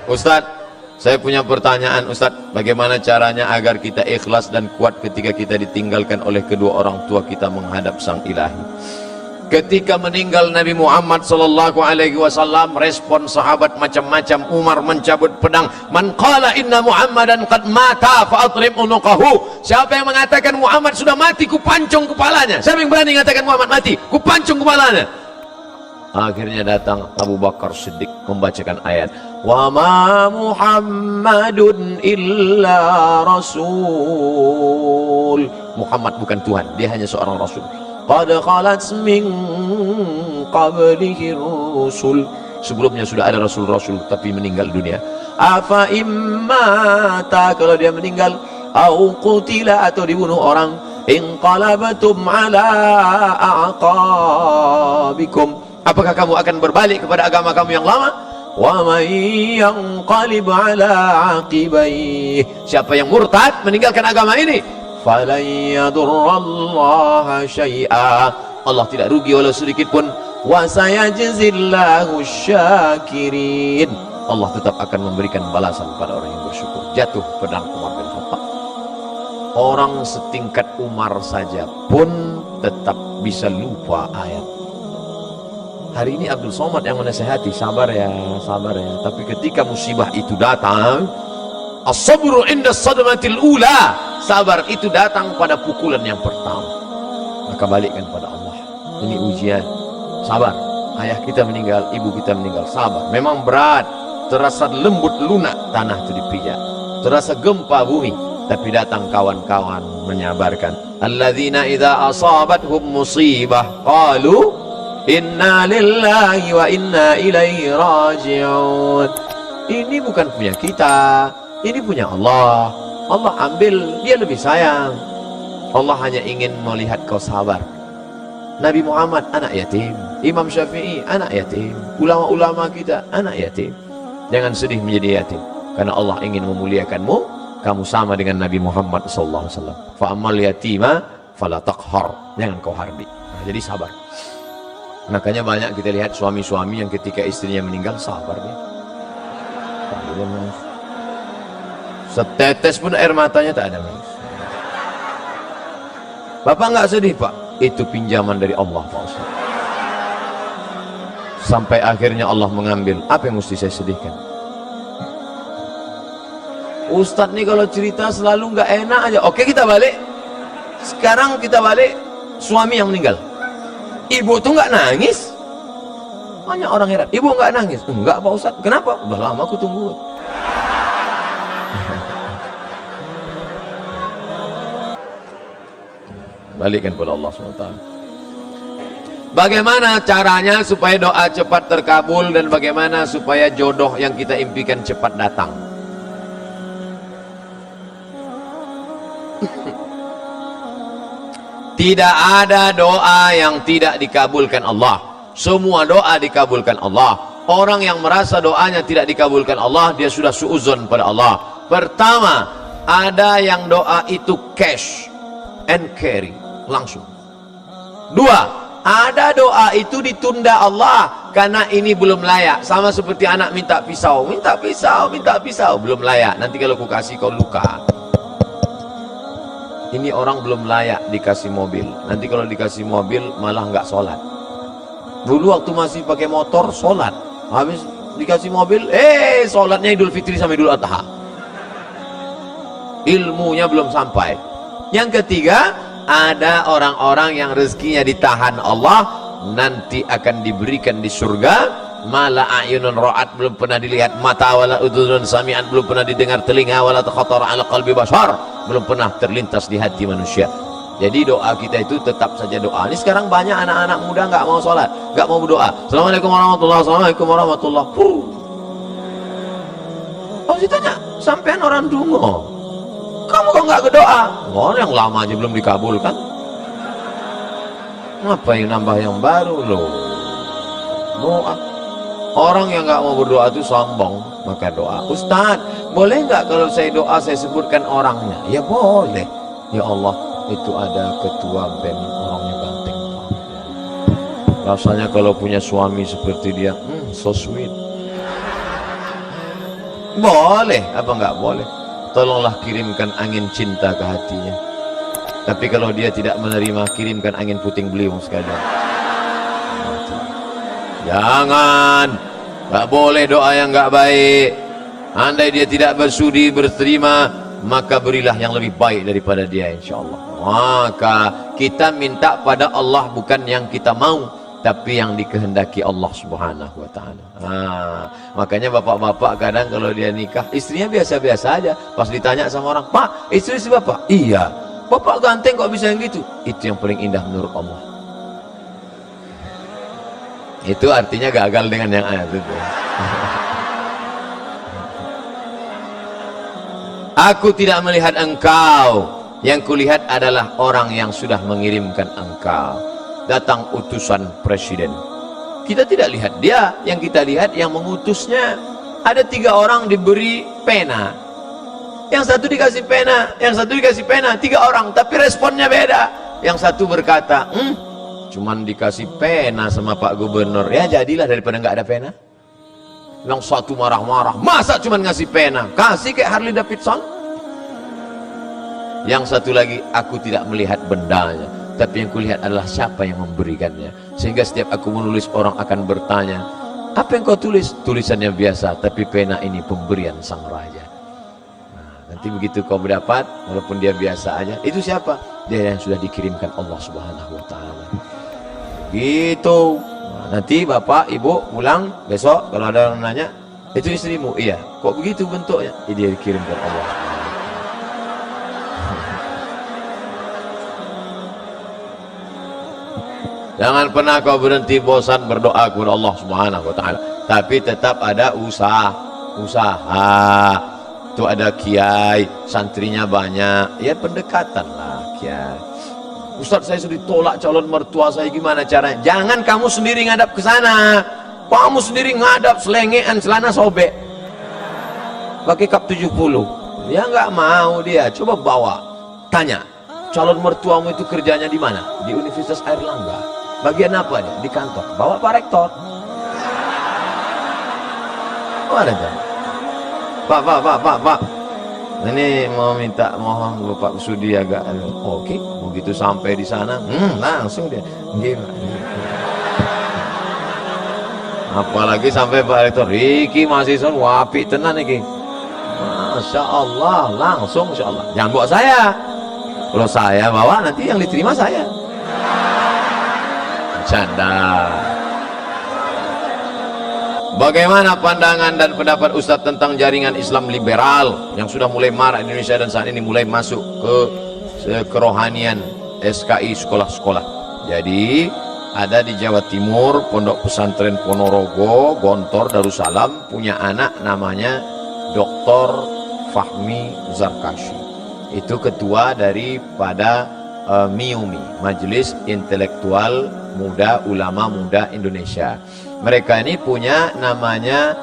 Ustadz, saya punya pertanyaan Ustadz, bagaimana caranya agar kita ikhlas dan kuat ketika kita ditinggalkan oleh kedua orang tua kita menghadap Sang Ilahi? Ketika meninggal Nabi Muhammad sallallahu alaihi wasallam, respon sahabat macam-macam. Umar mencabut pedang, man qala inna Muhammadan qad mata fa atrib unuqahu. Siapa yang mengatakan Muhammad sudah mati, ku pancung kepalanya. Siapa yang berani mengatakan Muhammad mati, ku pancung kepalanya. Akhirnya datang Abu Bakar Siddiq membacakan ayat, wa ma Muhammadun illa rasul. Muhammad bukan Tuhan, dia hanya seorang rasul. Qad khalat min qablihi rusul. Sebelumnya sudah ada rasul-rasul tapi meninggal dunia. Afa immata, kalau dia meninggal, au qutila, atau dibunuh orang, inqalabatum ala aqabikum, apakah kamu akan berbalik kepada agama kamu yang lama? Wa may yanqalib ala aqibaihi, siapa yang murtad meninggalkan agama ini, falan yadurrallaha syai'a, Allah tidak rugi walau sedikit pun. Wa sayajzillahu syakirin, Allah tetap akan memberikan balasan pada orang yang bersyukur. Jatuh pedang Umar bin Khattab. Orang setingkat Umar saja pun tetap bisa lupa ayat. Hari ini Abdul Somad yang menasihati, sabar ya, sabar ya. Tapi ketika musibah itu datang, as-sabru inda sadmatil ula, sabar itu datang pada pukulan yang pertama. Maka balikkan pada Allah. Ini ujian. Sabar. Ayah kita meninggal, ibu kita meninggal, sabar. Memang berat, terasa lembut lunak tanah itu dipijak, terasa gempa bumi, tapi datang kawan-kawan menyabarkan. Alladzina idza asabathum musibah qalu inna lillahi wa inna ilaihi raji'un. Ini bukan punya kita, ini punya Allah. Allah ambil, dia lebih sayang. Allah hanya ingin melihat kau sabar. Nabi Muhammad anak yatim, Imam Syafi'i anak yatim, ulama-ulama kita anak yatim. Jangan sedih menjadi yatim, karena Allah ingin memuliakanmu. Kamu sama dengan Nabi Muhammad sallallahu alaihi wasallam. Fa ammal yatima fala taqhar, jangan kau harbi. Nah, jadi sabar. Makanya banyak kita lihat suami-suami yang ketika istrinya meninggal sabar dia. Setetes pun air matanya tak ada. Bapak nggak sedih Pak? Itu pinjaman dari Allah Pak Ustaz. Sampai akhirnya Allah mengambil. Apa yang mesti saya sedihkan? Ustadz nih kalau cerita selalu nggak enak aja. Oke, kita balik. Sekarang kita balik, suami yang meninggal. Ibu tuh nggak nangis. Banyak orang heran, ibu nggak nangis. Enggak Pak Ustadz. Kenapa? Udah lama aku tunggu. Balikkan kepada Allah SWT. Bagaimana caranya supaya doa cepat terkabul, dan bagaimana supaya jodoh yang kita impikan cepat datang? Tidak ada doa yang tidak dikabulkan Allah. Semua doa dikabulkan Allah. Orang yang merasa doanya tidak dikabulkan Allah, dia sudah suudzon pada Allah. Pertama, ada yang doa itu cash and carry, langsung. Dua, ada doa itu ditunda Allah karena ini belum layak. Sama seperti anak minta pisau, minta pisau, minta pisau, belum layak. Nanti kalau ku kasih kau luka. Ini orang belum layak dikasih mobil. Nanti kalau dikasih mobil malah nggak sholat. Dulu waktu masih pakai motor sholat, habis dikasih mobil, sholatnya Idul Fitri sama Idul Adha. Ilmunya belum sampai. Yang ketiga, ada orang-orang yang rezekinya ditahan Allah, nanti akan diberikan di surga. Mala a'yunun ra'at, belum pernah dilihat mata, wala udhunun sami'at, belum pernah didengar telinga, wala takhatara ala qalbi bashar, belum pernah terlintas di hati manusia. Jadi doa kita itu tetap saja doa. Ini sekarang banyak anak-anak muda nggak mau sholat, nggak mau berdoa. Assalamualaikum warahmatullahi wabarakatuh. Assalamualaikum warahmatullahi wabarakatuh. Oh, ditanya, sampean orang dungo, kamu kok nggak berdoa? Orang yang lama aja belum dikabulkan. Ngapain nambah yang baru loh? Doa. Orang yang nggak mau berdoa itu sombong, maka doa. Ustadz, boleh nggak kalau saya doa saya sebutkan orangnya? Ya boleh. Ya Allah, itu ada ketua band, orangnya ganteng. Rasanya kalau punya suami seperti dia, so sweet. Boleh, apa enggak boleh? Tolonglah kirimkan angin cinta ke hatinya. Tapi kalau dia tidak menerima, kirimkan angin puting beliung sekalian. Jangan, enggak boleh doa yang enggak baik. Andai dia tidak bersudi berterima, maka berilah yang lebih baik daripada dia, insyaallah. Maka kita minta pada Allah bukan yang kita mau, tapi yang dikehendaki Allah Subhanahu wa ta'ala. Makanya bapak-bapak kadang kalau dia nikah, istrinya biasa-biasa aja. Pas ditanya sama orang, "Pak, istri bapak?" "Iya." "Bapak ganteng kok bisa yang gitu?" Itu yang paling indah menurut Allah. Itu artinya gagal dengan yang ada itu. Aku tidak melihat engkau, yang kulihat adalah orang yang sudah mengirimkan engkau. Datang utusan presiden, kita tidak lihat dia, yang kita lihat yang mengutusnya. Ada 3 orang diberi pena, yang satu dikasih pena, yang satu dikasih pena. 3 orang tapi responnya beda. Yang satu berkata, cuman dikasih pena sama Pak Gubernur, ya jadilah daripada nggak ada pena. Yang satu marah-marah, masa cuman ngasih pena, kasih kayak Harley Davidson. Yang satu lagi, aku tidak melihat bendanya, tapi yang kulihat adalah siapa yang memberikannya. Sehingga setiap aku menulis, orang akan bertanya, apa yang kau tulis? Tulisannya biasa, tapi pena ini pemberian sang raja. Nanti begitu kau mendapat, walaupun dia biasa aja, itu siapa? Dia yang sudah dikirimkan Allah Subhanahu wa ta'ala. Gitu. Nanti bapak, ibu pulang besok, kalau ada orang nanya, itu istrimu? Iya. Kok begitu bentuknya? Dia dikirimkan Allah. Jangan pernah kau berhenti bosan berdoa kepada Allah Subhanahu wa ta'ala, tapi tetap ada usaha. Itu ada kiai, santrinya banyak, ya pendekatan lah kiai. Ustaz, saya sudah ditolak calon mertua saya, gimana caranya? Jangan kamu sendiri ngadap ke sana. Kamu sendiri ngadap selengean, celana sobek, pakai kap 70. Ya nggak mau dia. Coba bawa, tanya, calon mertuamu itu kerjanya di mana? Di Universitas Airlangga. Bagian apa dia? Di kantor. Bawa Pak Rektor. Oh ada kan? Pak. Ini mau minta, mohon Bapak Sudi agak. Oke, begitu sampai di sana, langsung dia. Apalagi sampai Pak Rektor, Riki mahasiswa wapi tenan iki. Masya Allah, langsung Masya Allah. Jangan bawa saya. Kalau saya bawa, nanti yang diterima saya. Canda. Bagaimana pandangan dan pendapat Ustadz tentang jaringan Islam liberal yang sudah mulai marak di Indonesia dan saat ini mulai masuk ke kerohanian SKI sekolah-sekolah? Jadi ada di Jawa Timur Pondok Pesantren Ponorogo, Gontor, Darussalam punya anak namanya Dr. Fahmi Zarkashi. Itu ketua daripada MIUMI, Majelis Intelektual Muda Ulama Muda Indonesia. Mereka ini punya namanya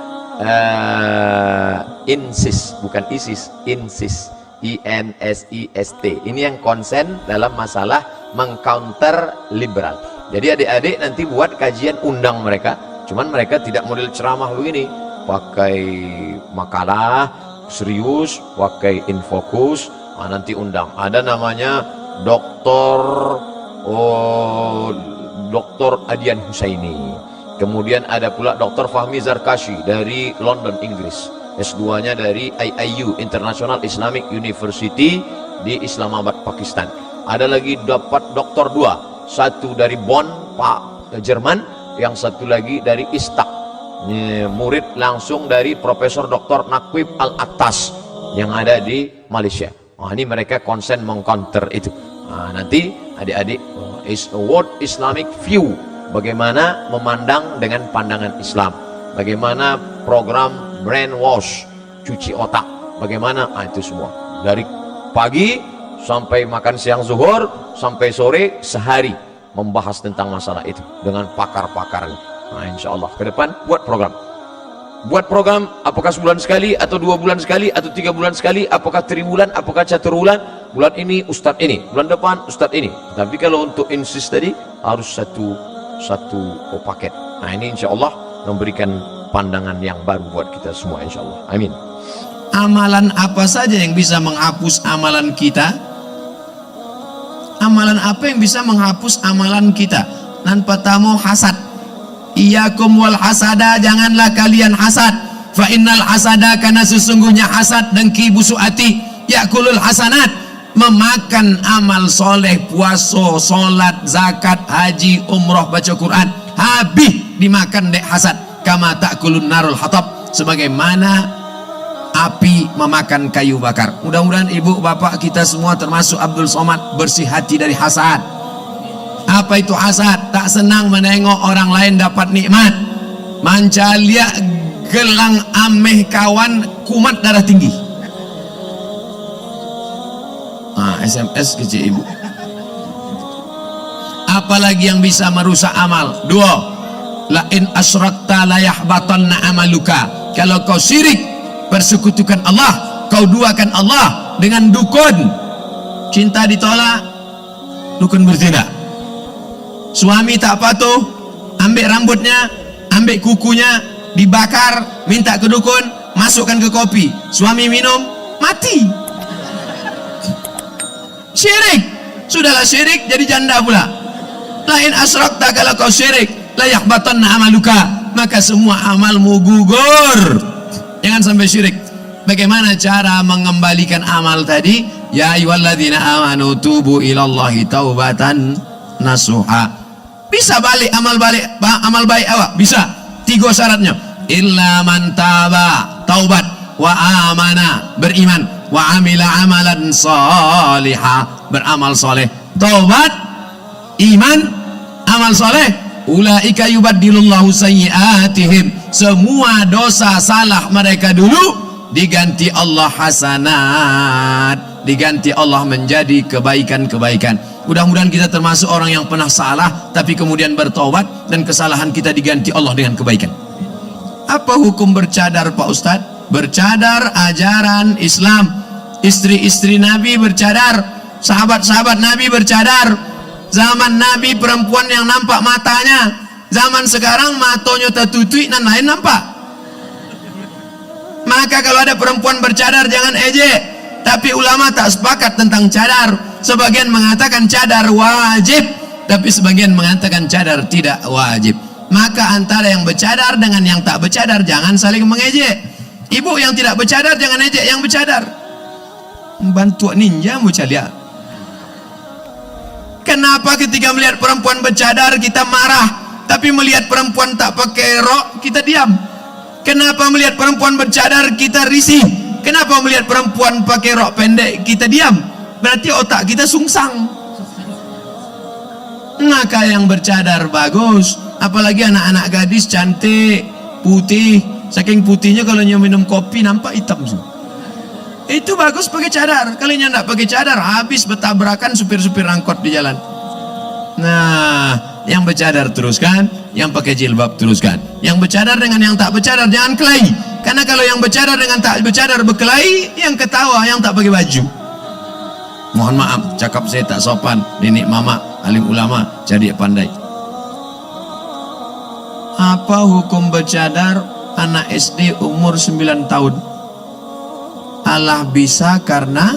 INSIS, bukan ISIS, INSIS, INSIST. Ini yang konsen dalam masalah mengcounter liberal. Jadi adik-adik nanti buat kajian, undang mereka. Cuman mereka tidak model ceramah begini, pakai makalah serius, pakai infokus. Nanti undang. Ada namanya Dr. Adian Husaini. Kemudian ada pula Dr. Fahmi Zarkashi dari London, Inggris. S2-nya dari IIU, International Islamic University di Islamabad, Pakistan. Ada lagi dapat doktor 2, satu dari Bonn, Jerman, yang satu lagi dari Istak. Murid langsung dari Profesor Dr. Naqib Al-Attas yang ada di Malaysia. Ini mereka konsen mengcounter itu. Nanti adik-adik, World Islamic View, bagaimana memandang dengan pandangan Islam, bagaimana program brainwash, cuci otak, bagaimana, itu semua dari pagi sampai makan siang zuhur sampai sore, sehari membahas tentang masalah itu dengan pakar-pakarnya. Insya Allah ke depan buat program, apakah sebulan sekali atau 2 bulan sekali atau 3 bulan sekali, apakah tribulan, apakah caturbulan. Bulan ini Ustadz ini, bulan depan Ustadz ini. Tapi kalau untuk insist tadi harus satu paket. Ini insya Allah memberikan pandangan yang baru buat kita semua, insya Allah. Amin. Amalan apa saja yang bisa menghapus amalan kita? Amalan apa yang bisa menghapus amalan kita? Nan pertama hasad. Iyakum wal hasada, janganlah kalian hasad. Fa innal hasada, karena sesungguhnya hasad dengki busuk hati, yakulul hasanat, memakan amal soleh, puasa, solat, zakat, haji, umroh, baca Quran, habis dimakan dek hasad. Kama ta'kulun narul hatab, sebagaimana api memakan kayu bakar. Mudah-mudahan ibu bapak kita semua termasuk Abdul Somad bersih hati dari hasad. Apa itu hasad? Tak senang menengok orang lain dapat nikmat. Mancalia gelang ameh kawan kumat darah tinggi. SMS kecil ibu. Apalagi yang bisa merusak amal? Dua, la in asyrakta la yahbatanna amaluka. Kalau kau syirik, persekutukan Allah, kau duakan Allah dengan dukun, cinta ditolak, dukun bertindak. Suami tak patuh, ambil rambutnya, ambil kukunya, dibakar, minta ke dukun, masukkan ke kopi, suami minum, mati. Syirik. Sudahlah syirik jadi janda pula. Lain asyrakta, kalau kau syirik, la yahbatanna amaluka, maka semua amalmu gugur. Jangan sampai syirik. Bagaimana cara mengembalikan amal tadi? Ya ayyuhalladzina amanu tubu ilallahi taubatan nasuha. Bisa balik amal baik awak, bisa. 3 syaratnya. Illa man taba, taubat, wa amana, beriman, wa amila amalan salihah, beramal soleh. Taubat, iman, amal soleh, ulaika yubaddilullahu sayyiatihim, semua dosa salah mereka dulu diganti Allah hasanat, diganti Allah menjadi kebaikan-kebaikan. Mudah-mudahan kita termasuk orang yang pernah salah tapi kemudian bertobat dan kesalahan kita diganti Allah dengan kebaikan. Apa hukum bercadar Pak Ustadz? Bercadar ajaran Islam. Istri-istri Nabi bercadar, sahabat-sahabat Nabi bercadar. Zaman Nabi perempuan yang nampak matanya, zaman sekarang matonya tertutup dan lain nampak. Maka kalau ada perempuan bercadar jangan ejek. Tapi ulama tak sepakat tentang cadar. Sebagian mengatakan cadar wajib, tapi sebagian mengatakan cadar tidak wajib. Maka antara yang bercadar dengan yang tak bercadar jangan saling mengejek. Ibu yang tidak bercadar jangan ejek yang bercadar. Bantu ninja mucalia. Kenapa ketika melihat perempuan bercadar kita marah, tapi melihat perempuan tak pakai rok kita diam? Kenapa melihat perempuan bercadar kita risih? Kenapa melihat perempuan pakai rok pendek kita diam? Berarti otak kita sungsang. Maka yang bercadar bagus, apalagi anak-anak gadis cantik, putih, saking putihnya kalau minum kopi nampak hitam semua. Itu bagus pakai cadar. Kalau tidak pakai cadar habis bertabrakan supir-supir angkot di jalan. Nah, yang bercadar teruskan, yang pakai jilbab teruskan. Yang bercadar dengan yang tak bercadar jangan kelahi. Karena kalau yang bercadar dengan tak bercadar berkelahi, yang ketawa yang tak pakai baju. Mohon maaf, cakap saya tak sopan. Nenek mama, alim ulama, jadi pandai. Apa hukum bercadar anak SD umur 9 tahun? Allah bisa karena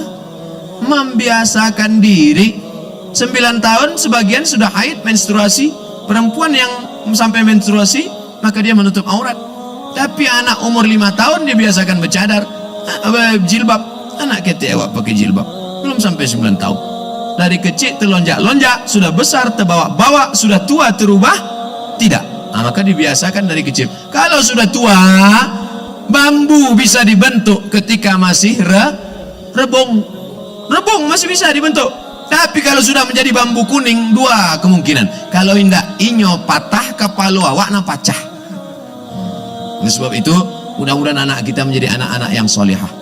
membiasakan diri. 9 tahun sebagian sudah haid, menstruasi. Perempuan yang sampai menstruasi maka dia menutup aurat. Tapi anak umur 5 tahun dia biasakan bercadar, jilbab. Anak kita awak pakai jilbab belum sampai 9 tahun. Dari kecil terlonjak-lonjak, sudah besar terbawa-bawa, sudah tua terubah tidak. Nah, maka dibiasakan dari kecil. Kalau sudah tua, bambu bisa dibentuk ketika masih rebung. Rebung masih bisa dibentuk. Tapi kalau sudah menjadi bambu kuning, 2 kemungkinan. Kalau indak inyo patah, kepala awak na pacah. Oleh sebab itu, mudah-mudahan anak kita menjadi anak-anak yang solihah.